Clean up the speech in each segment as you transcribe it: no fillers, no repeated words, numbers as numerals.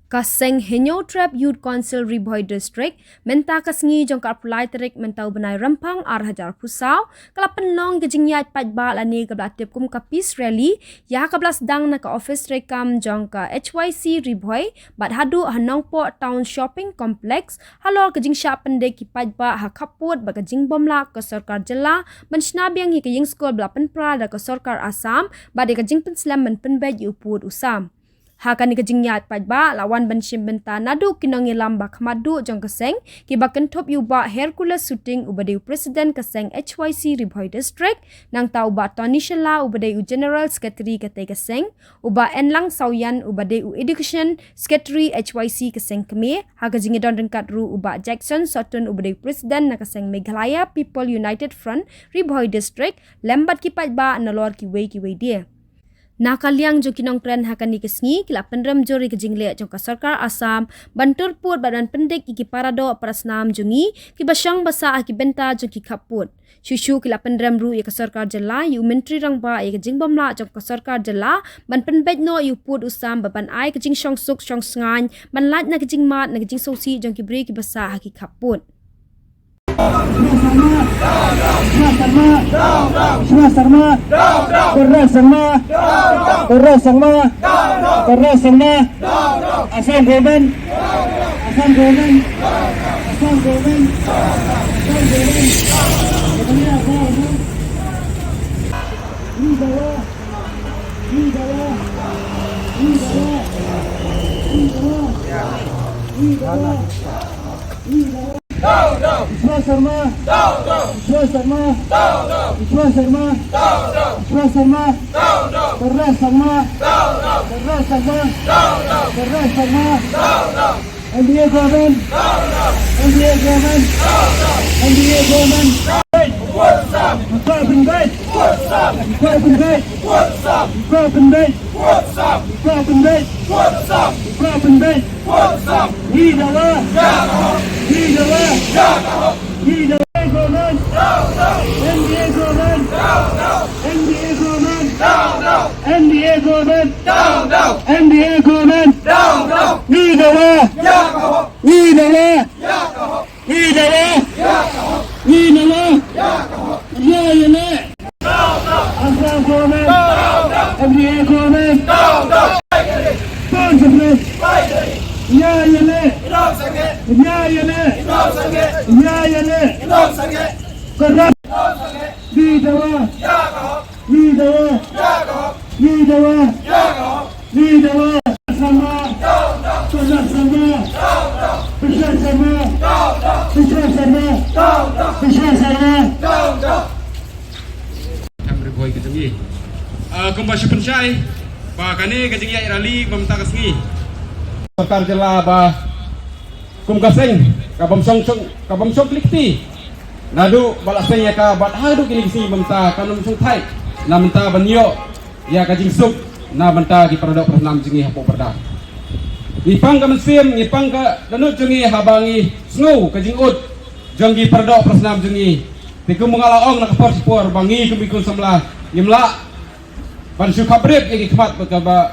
Kaseng Henyo Trap Youth Council Riboy District menta kasngi jong ka apply terik mentau benai rempang arhajar pusau kalapan long gejingyat patba lani kablatip kum ka peace rally ya kablas dang na ka office rekam jong ka HYC Riboy bat hadu hanong po town shopping complex halor gejing sya pendek ki patba ha kaput ba gejing bomla ka sarkar jela menshnabiang hi ka ying skol belapan pra da ka sarkar Assam ba de gejing penslam men penbej upud usam Hakan ikajingyat padba lawan benshim benta nadu kinongi lamba khamadu jong kaseng kibakan top yuba Hercules shooting ubadeu Presiden kaseng HYC Riboy District nang tau ba Tony Shela ubadeu General Secretary katay kaseng uba Enlang Sauyan ubadeu Education Secretary HYC kaseng kami hakajingi don rengkat ru uba Jackson Sutton ubadeu Presiden na kaseng Meghalaya People United Front Riboy District lembat ki padba nalor ki wei dia Nakaliang jo kinong tren hakan ni kesngi kila penrem jori kejingle jong ka sarkar Assam bantur put badan pendek iki parado prasnam jongi ki basyang basa aki benta jo ki kaput shushu kila penrem ru ya ka sarkar jela yu menteri rang ba ya kejing bomla jong ka sarkar jela ban penbej no yu put usam baban ai kejing shong suk shong sngan ban lat na kejing mat na kejing sosi jong ki bri ki basa aki kaput NDA government. What's up? Kembali pencai, bahkane kejeng ya rally memta kesngi. Sarkar jela bah kum kaseng kabam song klikti. Nadu balaseng ya ka bat hadu kini kesngi memta kanum song thai. Na menta banyo ya kajing suk na menta di paradok pernam jengi hapo perda. Ipang ka mesim ipang ka danut jengi habangi sngu kajing ut jengi paradok pernam jengi. Tiku mengalaong nak por bangi kumikun samla imla ban syukabrib yang ikmat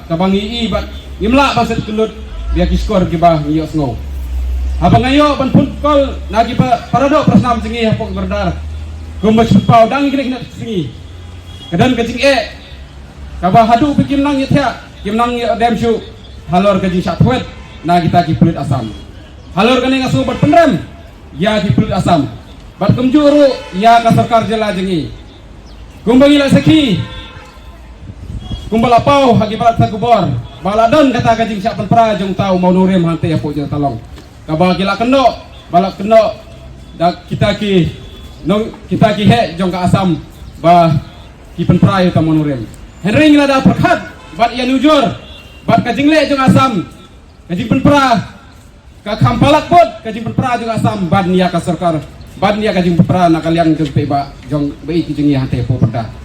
kabangi bat imla baset kelut dia kiskor kibah ngiyok sngo abang ayo ban pun kol nagi parado prasnam jengi hapok berdar gumbas pau dang kini singi kedan kecing kabah hadu bikin nang yetya kim nang dem syu halor kajing syatwet na kita ki pulit Assam halor kani ngasu bat penrem ya ki pulit Assam bat kumjuru ya ka sarkar jela jengi gumbangi la seki kumbalapau hagi balat sa kubor baladon kata kajing syak penpra jong tau mau nurim hante ya pojok talong kabah gila kendo balak kendo dak kita ki he jong ka Assam bah ki penpra yu ta mau nurim Henry ngila da perkhat bat ya nujur bat kajing le jong Assam kajing penpra ka kampalak pot kajing penpra jong Assam ban ya ka sarkar ban ya kajing penpra nakaliang jong peba jong bai ki jong ya hante po perda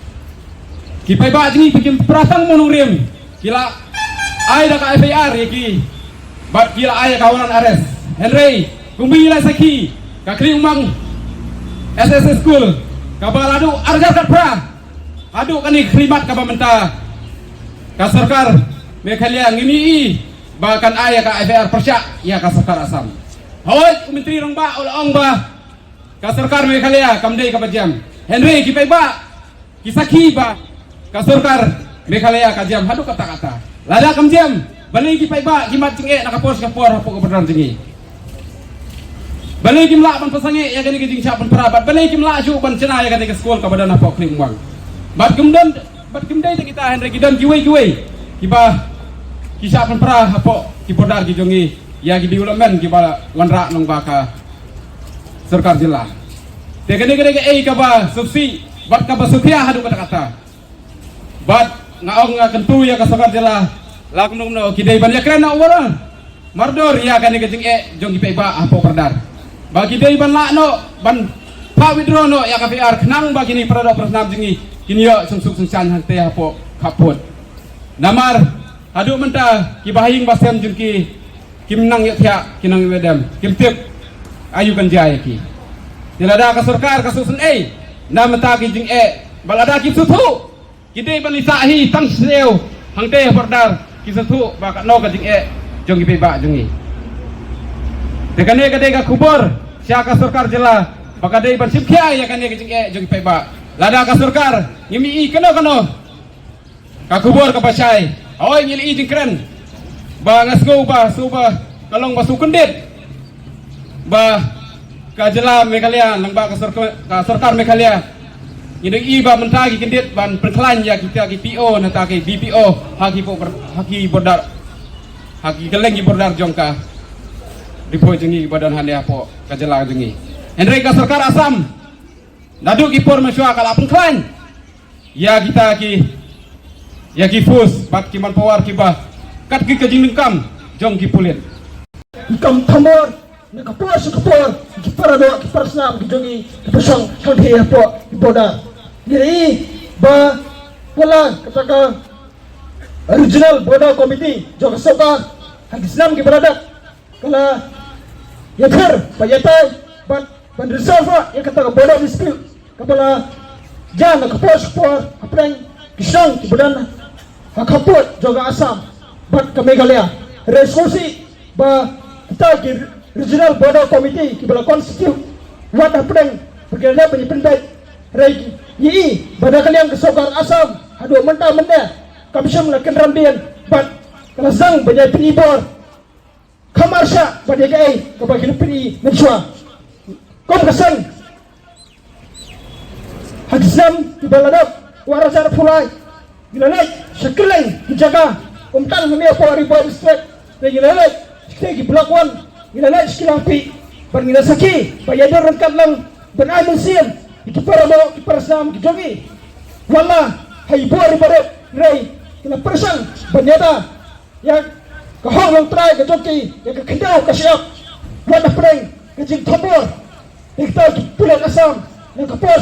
kipai ba jengi bikin perasaan monurim kila ai da ka FIR ki bat kila ai kawanan ares Henry kumbi la saki ka kri umang SSS school ka baladu arjar kat pra adu kani krimat ka menta ka sarkar Meghalaya ngini bahkan ayah ka FAR Persya ya ka sarkar Asam. Hoy menteri rong ba ulaong ba ka sarkar Meghalaya kamdei ka bajam. Henry kipay ba kisaki ba ka sarkar Meghalaya ka jam hadu kata-kata. Lada kam jam balik kipay ba gimat jinge nakapos ka por hapo ka benar jinge. Balik kimla ban pasange ya gani gijing siap perabat balik kimla ju ban cena ya gani ke sekolah ka badan hapo kring wang. Bat kemdai kita Henry gidan giwe kiba kisah penperah hapo kipodar gijongi ya gidi ulamen kiba wanra nong baka sarkar jila tegene kaba subsi bat kaba sukya hadu kata bat ngaong kentu ya ka sarkar jila lakum no kidai ban ya kren awara mardor ya gani gejing jong gipeba hapo perdar bagi dai ban la no ban pa widro no ya ka VR kenang bagi ni perada persnam jingi kini yo sungsuk sungsan hante hapo kaput namar adu menta kibahing basem jengki kimnang yo tia kinang wedam kimtip ayu kan jaya ki tilada ka sarkar ka susun namata ki jing balada ki sutu kide banisahi tang seo hangte perdar ki sutu baka no ka jing jong ki ba jongi dekane ka kubur sia ka sarkar jela baka dei ban sipkya ya kan jing jong ki ba lada ka sarkar ngimi kano ka kubur ka pasay oy ngili jing kren ba ngasgo ba suba kalong ba sukendit ba ka jela Meghalaya lang ba ka sarkar Meghalaya ngideng iba mentagi kendit ban perklan ya kita ki PO na ta ki BPO haki bordar haki geleng ki bordar jongka dipo jengi badan hande apo ka jela jengi Henry ka sarkar Asam nadu ki por mesua kala perklan ya kita ki fus bat ki man pawar ki ba kat ki kajing lengkam jong ki pulit Ikam tamor ni kapor ki parado ki parsnam ki jongi ki pasang hanghe hapo ki boda ni ba wala kataka original boda committee jo kasaba hagisnam ki baradak kala yathar payatai ban reserve ya kataka boda dispute kapala jana kapor aprang kisang ki bodan hakapot joga Asam bat ke Meghalaya resolusi ba kita ki regional border committee ki bala constitute wat aprang berkena penyipendai rei yi pada kalian ke sarkar Asam hadu menta kamsam la kenrambian bat kalasang banyak penibor kamarsha pada gai ke bagi peni mensua kom kasang hadisam ki baladap warajar pulai gilalai sekeleng dijaga umtan kami apa ribuan district gilalai sekali block 1 gilalai sekilapi bergila saki bayador rengkat lang benai musim itu para bawa ki persam ki jogi wala hai buar ribaret rei kena persang banyada yang kahong lang try ke jogi yang ke kendau ke siap wala pereng ke jing tabor kita pulang Asam yang kapor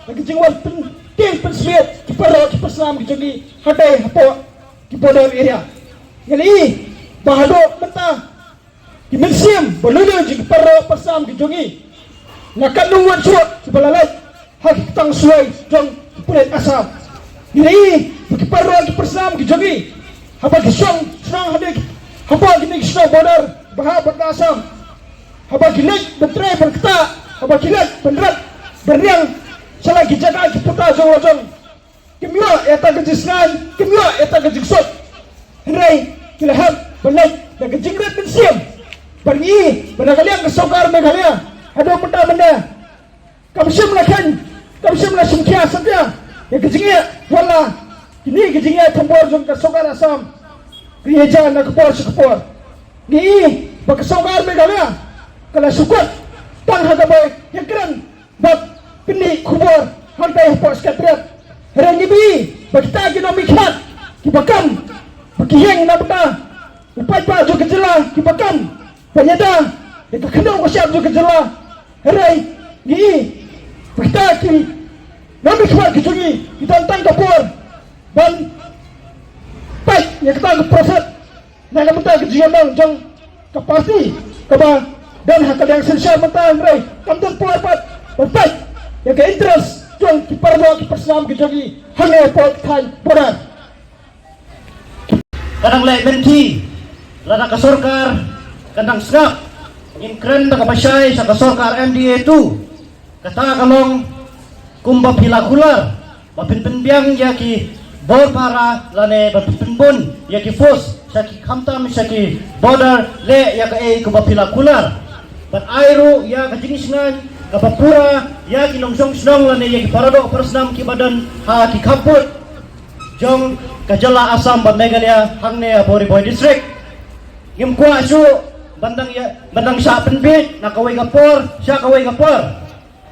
yang jing wan ting penswet ki para ki persam ki jogi hadai hapo ki border area yali bahado menta ki mensiam bolulu ji para persam ki jogi nakalungan suat ki balalai hak tang suai jong ki pulet Asam yali ki para ki persam ki jogi haba ki song hadai haba ki nik song border bahabat Asam haba ki nik betre berkata haba ki nik benrat beriang salah jaga ki puta jong kimyo eta gejisnan kimyo eta gejiksot rei kilaham balai da gejingret bensiam pergi pada kalian ke sarkar Meghalaya ada benda kamsim la sumkia satya ya gejingnya wala ini gejingnya tambor jong ke sarkar Asam kriya na kapor ni bak sarkar Meghalaya kala sukut tang hagabai yang keren bab pini kubur hantai pos katret rengibi bakita ginomikhat kibakam bakiheng na bata upai pa jo kejela kibakam panyada dekakendau ko siap jo kejela herai ni bakita ki nomikhat kijogi kitantang kapur ban pai ya kita proses na kamta kejian jong kapasi kaba dan hakadang sensya mata herai kamtang puapat berpai yang ke interest jong ki parlo ki persam ki jogi hange pot than bodan kadang le menti lada kasorkar kadang skap inkren ta kapasyay sa kasorkar MDA 2 kata kalong kumba pilakular mapinpinbiang yaki bor para lane mapinpinbon yaki fos saki kamtam saki border le yaka kumba pilakular bat airu ya kajingis ngan kapapura ya kilongsong snong lane ya kiparado persnam kibadan ha kikaput jong kajala asam ban megalia hangne Bory Boy district ngim kwa su bandang sa penbit nakaway kapor siya kaway kapor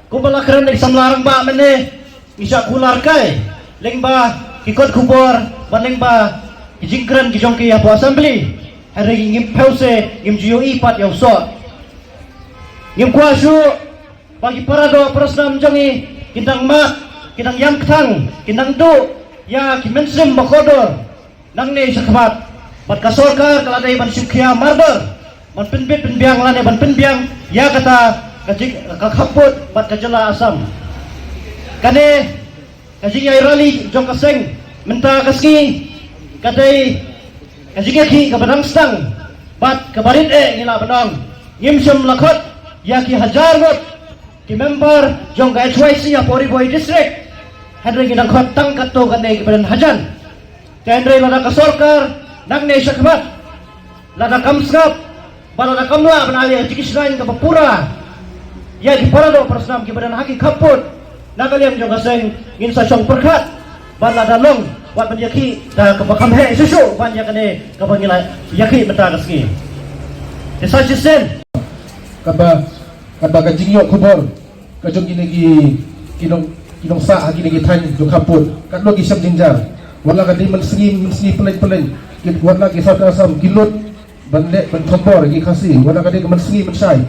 kumbala kran ni samlarang ba mene isa kular kay lengba kikot kubor baneng ba kijingkran kijong ki apo assembly hari ngim pause ngim jiyo ipat yaw so ngim kwa su bagi parado persnam jangi kindang mak kindang yamktang kindang du ya kimensem bakodor nang ne sakbat bat kasorkar kaladai ban sukya mardor ban penbit penbiang lane ban penbiang ya kata kajik kakaput bat kajala asam kane kajik ya rally jong kaseng menta kaski kadai kajik ki kabadang stang bat kabarit ngila banong ngimsem lakot ya ki hajar got ki member jong ka HYC ya Bory Boy district Henry ginang khotang kato kanay kibadan hajan Henry lada kasorkar nang ne sakbat lada kamskap balada kamla banali jikisnain kapapura ya di parado persnam kibadan haki kaput nagaliam jong kaseng ngin sa syong perkat balada long wat menyaki da kapakamhe susu banya kane kapangila yaki meta kaski desa jisen kaba kajingyo kubor kajong kinong sa hagi lagi tan jo kaput kat logi syam jinjar wala ka di mensengi peleng wala ki sa asam kilut banle ban thobor gi khasi wala ka di mensengi mensai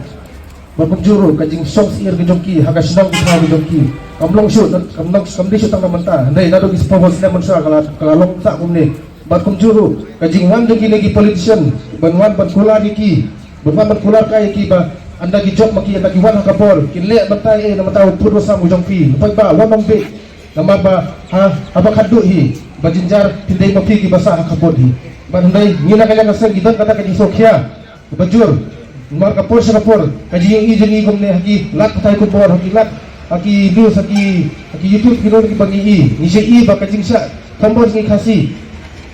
babuk juru kajing song sir gi jongki haga sinong gi gi jongki kamlong shoot kamdi shoot tang manta ndai nado gi spawos le mensa kala long sa kumne bat kum juru kajing wan jogi lagi politician ban kula ki ban kula kai ki ba anda ki job maki anda ki wan kapor kinle batai na matau puro sa mujong fi pai ba wan be nama ba ha apa khadu hi bajinjar tindai maki ki basa kapor hi bandai ngina kaya kasang gidan kata ka sokya bajur mar kapor sa kapor kaji i jeni gomne haki lat patai kapor haki lat haki news haki youtube kilo ki bangi i ni se i ba kajing sa kompor ni khasi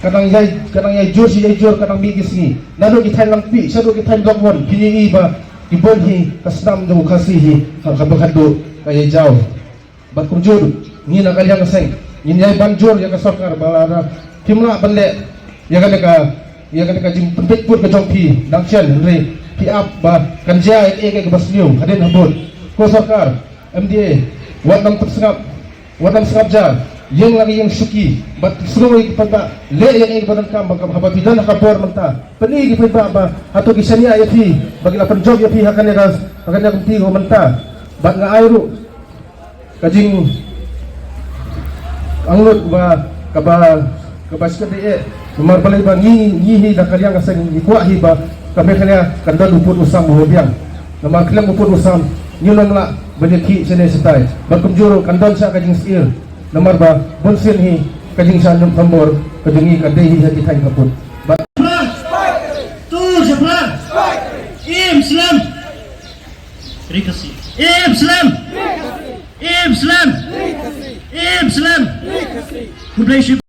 kadang yai jor si yai jor kadang bigis ni nado ki thain lang pi sa do ki thain dog won kini i ba ibon hi kasnam do kasih hi kabakado kaya jauh bat kumjur ni nak kalian kaseng ni nyai banjur ya kasokar balada timla bende ya kan ka jim penpet put ke jongpi dangchen henry pi up ba kanja ke basliu haden habut ko sokar MDA wadam sengap jar yang lagi yang suki bat seluruh pada le yang badan kam haba bidan kabor menta peni gi pa ba atau kisania ya fi bagi lapan job ya fi hakane kumti ho menta bat nga airu kajing anglut ba kabasket de nomor balai ba ngi da kalian kasang ni kwa hi ba kabe kanya kanda luput usam ho biang nomor kalian luput usam nyulang la banyaki sene setai bat kumjuro kandon sa kajing skill nomor ba bonsin hi kajing sa nyum tambor kajing kadai hi hati tain kaput tu seplan Islam rikasi Islam